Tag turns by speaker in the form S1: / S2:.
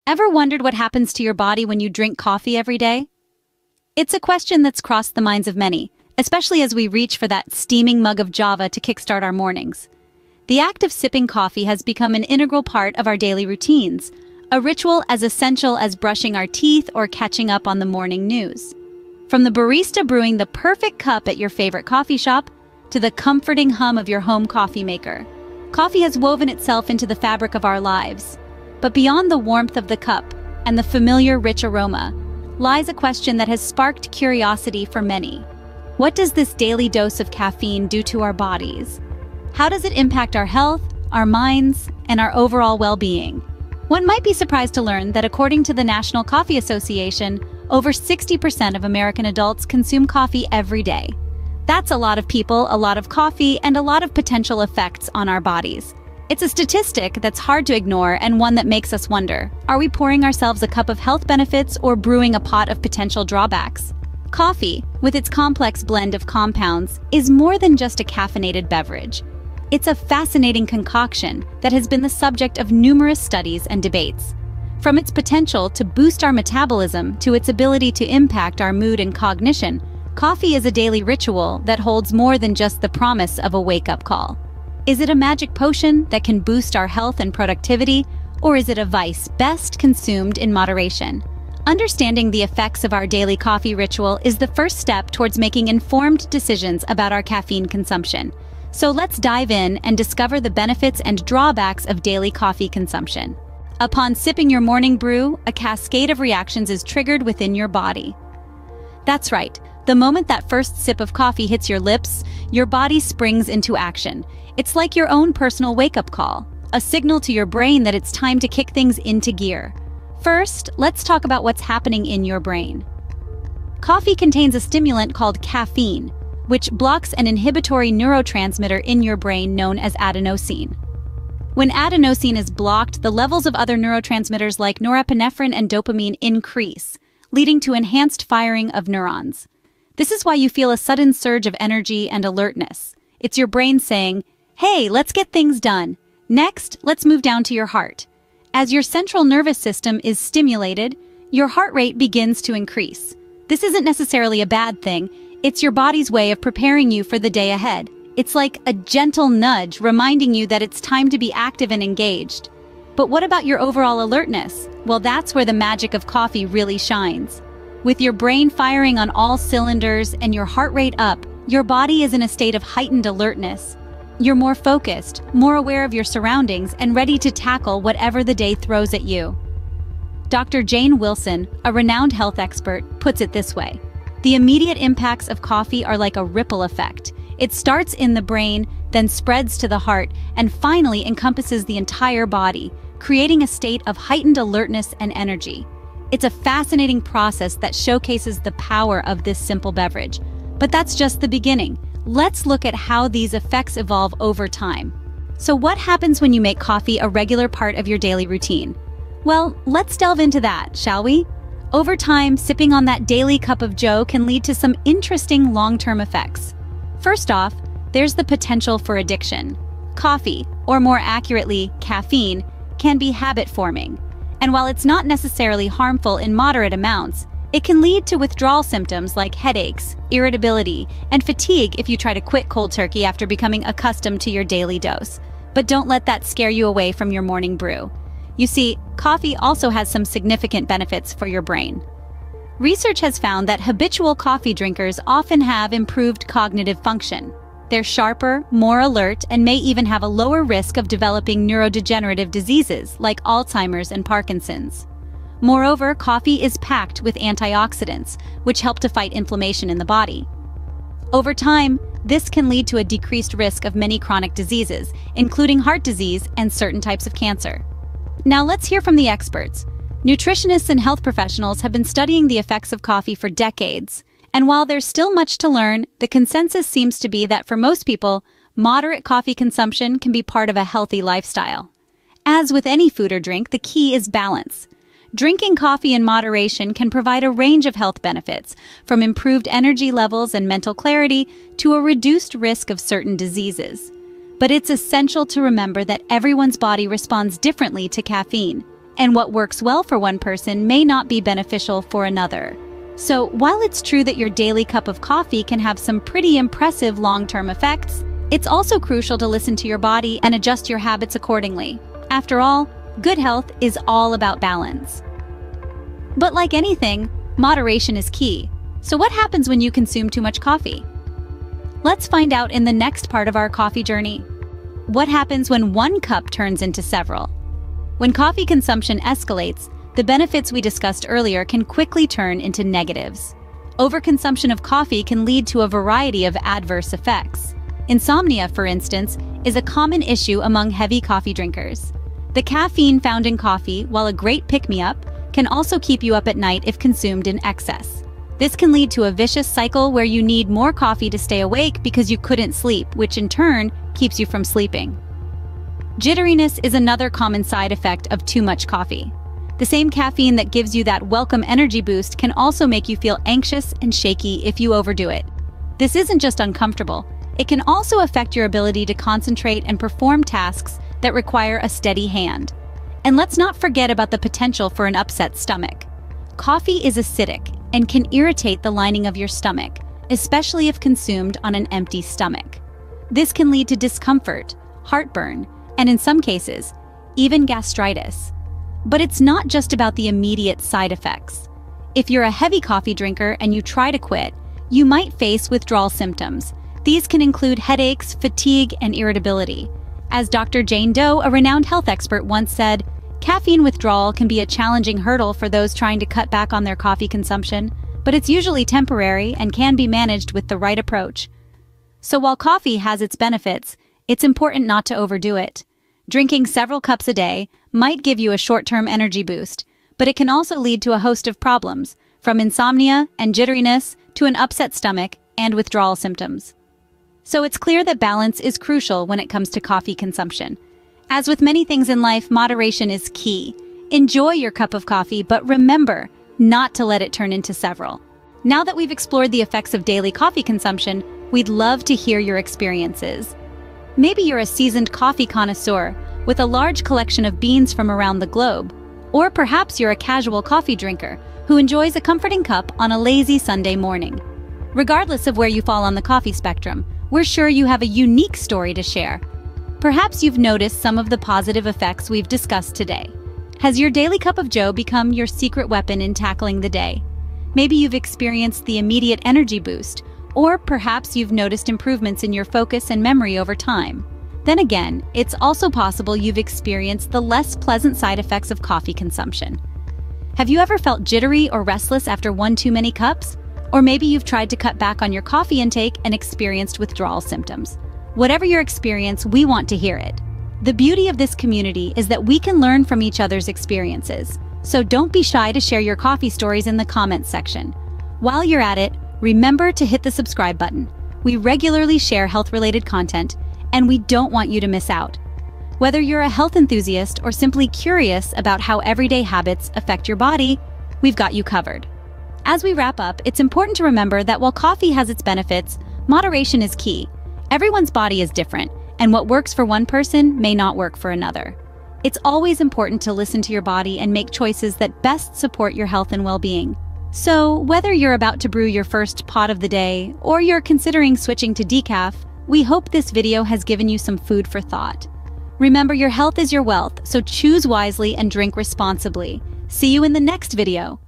S1: Ever wondered what happens to your body when you drink coffee every day? It's a question that's crossed the minds of many, especially as we reach for that steaming mug of Java to kickstart our mornings. The act of sipping coffee has become an integral part of our daily routines, a ritual as essential as brushing our teeth or catching up on the morning news. From the barista brewing the perfect cup at your favorite coffee shop to the comforting hum of your home coffee maker, coffee has woven itself into the fabric of our lives. But beyond the warmth of the cup and the familiar rich aroma lies a question that has sparked curiosity for many. What does this daily dose of caffeine do to our bodies? How does it impact our health, our minds, and our overall well-being? One might be surprised to learn that according to the National Coffee Association, over 60% of American adults consume coffee every day. That's a lot of people, a lot of coffee, and a lot of potential effects on our bodies. It's a statistic that's hard to ignore and one that makes us wonder, are we pouring ourselves a cup of health benefits or brewing a pot of potential drawbacks? Coffee, with its complex blend of compounds, is more than just a caffeinated beverage. It's a fascinating concoction that has been the subject of numerous studies and debates. From its potential to boost our metabolism to its ability to impact our mood and cognition, coffee is a daily ritual that holds more than just the promise of a wake-up call. Is it a magic potion that can boost our health and productivity, or is it a vice best consumed in moderation? Understanding the effects of our daily coffee ritual is the first step towards making informed decisions about our caffeine consumption. So let's dive in and discover the benefits and drawbacks of daily coffee consumption. Upon sipping your morning brew, a cascade of reactions is triggered within your body. That's right. The moment that first sip of coffee hits your lips, your body springs into action. It's like your own personal wake-up call, a signal to your brain that it's time to kick things into gear. First, let's talk about what's happening in your brain. Coffee contains a stimulant called caffeine, which blocks an inhibitory neurotransmitter in your brain known as adenosine. When adenosine is blocked, the levels of other neurotransmitters like norepinephrine and dopamine increase, leading to enhanced firing of neurons. This is why you feel a sudden surge of energy and alertness. It's your brain saying, "Hey, let's get things done. Next, let's move down to your heart." As your central nervous system is stimulated, your heart rate begins to increase. This isn't necessarily a bad thing. It's your body's way of preparing you for the day ahead. It's like a gentle nudge reminding you that it's time to be active and engaged. But what about your overall alertness? Well, that's where the magic of coffee really shines. With your brain firing on all cylinders and your heart rate up, your body is in a state of heightened alertness. You're more focused, more aware of your surroundings, and ready to tackle whatever the day throws at you. Dr. Jane Wilson, a renowned health expert, puts it this way: the immediate impacts of coffee are like a ripple effect. It starts in the brain, then spreads to the heart, and finally encompasses the entire body, creating a state of heightened alertness and energy. It's a fascinating process that showcases the power of this simple beverage. But that's just the beginning. Let's look at how these effects evolve over time. So what happens when you make coffee a regular part of your daily routine? Well, let's delve into that, shall we? Over time, sipping on that daily cup of joe can lead to some interesting long-term effects. First off, there's the potential for addiction. Coffee, or more accurately, caffeine, can be habit-forming. And while it's not necessarily harmful in moderate amounts, it can lead to withdrawal symptoms like headaches, irritability, and fatigue if you try to quit cold turkey after becoming accustomed to your daily dose. But don't let that scare you away from your morning brew. You see, coffee also has some significant benefits for your brain. Research has found that habitual coffee drinkers often have improved cognitive function. They're sharper, more alert, and may even have a lower risk of developing neurodegenerative diseases like Alzheimer's and Parkinson's. Moreover, coffee is packed with antioxidants, which help to fight inflammation in the body. Over time, this can lead to a decreased risk of many chronic diseases, including heart disease and certain types of cancer. Now let's hear from the experts. Nutritionists and health professionals have been studying the effects of coffee for decades. And while there's still much to learn, the consensus seems to be that for most people, moderate coffee consumption can be part of a healthy lifestyle. As with any food or drink, the key is balance. Drinking coffee in moderation can provide a range of health benefits, from improved energy levels and mental clarity to a reduced risk of certain diseases. But it's essential to remember that everyone's body responds differently to caffeine. and what works well for one person may not be beneficial for another. So, while it's true that your daily cup of coffee can have some pretty impressive long-term effects, it's also crucial to listen to your body and adjust your habits accordingly. After all, good health is all about balance. But like anything, moderation is key. So what happens when you consume too much coffee? Let's find out in the next part of our coffee journey. What happens when one cup turns into several? When coffee consumption escalates, the benefits we discussed earlier can quickly turn into negatives. Overconsumption of coffee can lead to a variety of adverse effects. Insomnia, for instance, is a common issue among heavy coffee drinkers. The caffeine found in coffee, while a great pick-me-up, can also keep you up at night if consumed in excess. This can lead to a vicious cycle where you need more coffee to stay awake because you couldn't sleep, which in turn keeps you from sleeping. Jitteriness is another common side effect of too much coffee. The same caffeine that gives you that welcome energy boost can also make you feel anxious and shaky if you overdo it. This isn't just uncomfortable, it can also affect your ability to concentrate and perform tasks that require a steady hand. And let's not forget about the potential for an upset stomach. Coffee is acidic and can irritate the lining of your stomach, especially if consumed on an empty stomach. This can lead to discomfort, heartburn, and in some cases, even gastritis. But it's not just about the immediate side effects. If you're a heavy coffee drinker and you try to quit, you might face withdrawal symptoms. These can include headaches, fatigue, and irritability. As Dr. Jane Doe, a renowned health expert, once said, caffeine withdrawal can be a challenging hurdle for those trying to cut back on their coffee consumption, but it's usually temporary and can be managed with the right approach. So while coffee has its benefits, it's important not to overdo it. Drinking several cups a day might give you a short-term energy boost, but it can also lead to a host of problems, from insomnia and jitteriness to an upset stomach and withdrawal symptoms. So it's clear that balance is crucial when it comes to coffee consumption. As with many things in life, moderation is key. Enjoy your cup of coffee, but remember not to let it turn into several. Now that we've explored the effects of daily coffee consumption, we'd love to hear your experiences. Maybe you're a seasoned coffee connoisseur with a large collection of beans from around the globe. Or perhaps you're a casual coffee drinker who enjoys a comforting cup on a lazy Sunday morning. Regardless of where you fall on the coffee spectrum, we're sure you have a unique story to share. Perhaps you've noticed some of the positive effects we've discussed today. Has your daily cup of joe become your secret weapon in tackling the day? Maybe you've experienced the immediate energy boost, or perhaps you've noticed improvements in your focus and memory over time. Then again, it's also possible you've experienced the less pleasant side effects of coffee consumption. Have you ever felt jittery or restless after one too many cups? Or maybe you've tried to cut back on your coffee intake and experienced withdrawal symptoms. Whatever your experience, we want to hear it. The beauty of this community is that we can learn from each other's experiences. So don't be shy to share your coffee stories in the comments section. While you're at it, remember to hit the subscribe button. We regularly share health-related content, and we don't want you to miss out. Whether you're a health enthusiast or simply curious about how everyday habits affect your body, we've got you covered. As we wrap up, it's important to remember that while coffee has its benefits, moderation is key. Everyone's body is different, and what works for one person may not work for another. It's always important to listen to your body and make choices that best support your health and well-being. So, whether you're about to brew your first pot of the day, or you're considering switching to decaf, we hope this video has given you some food for thought. Remember, your health is your wealth, so choose wisely and drink responsibly. See you in the next video.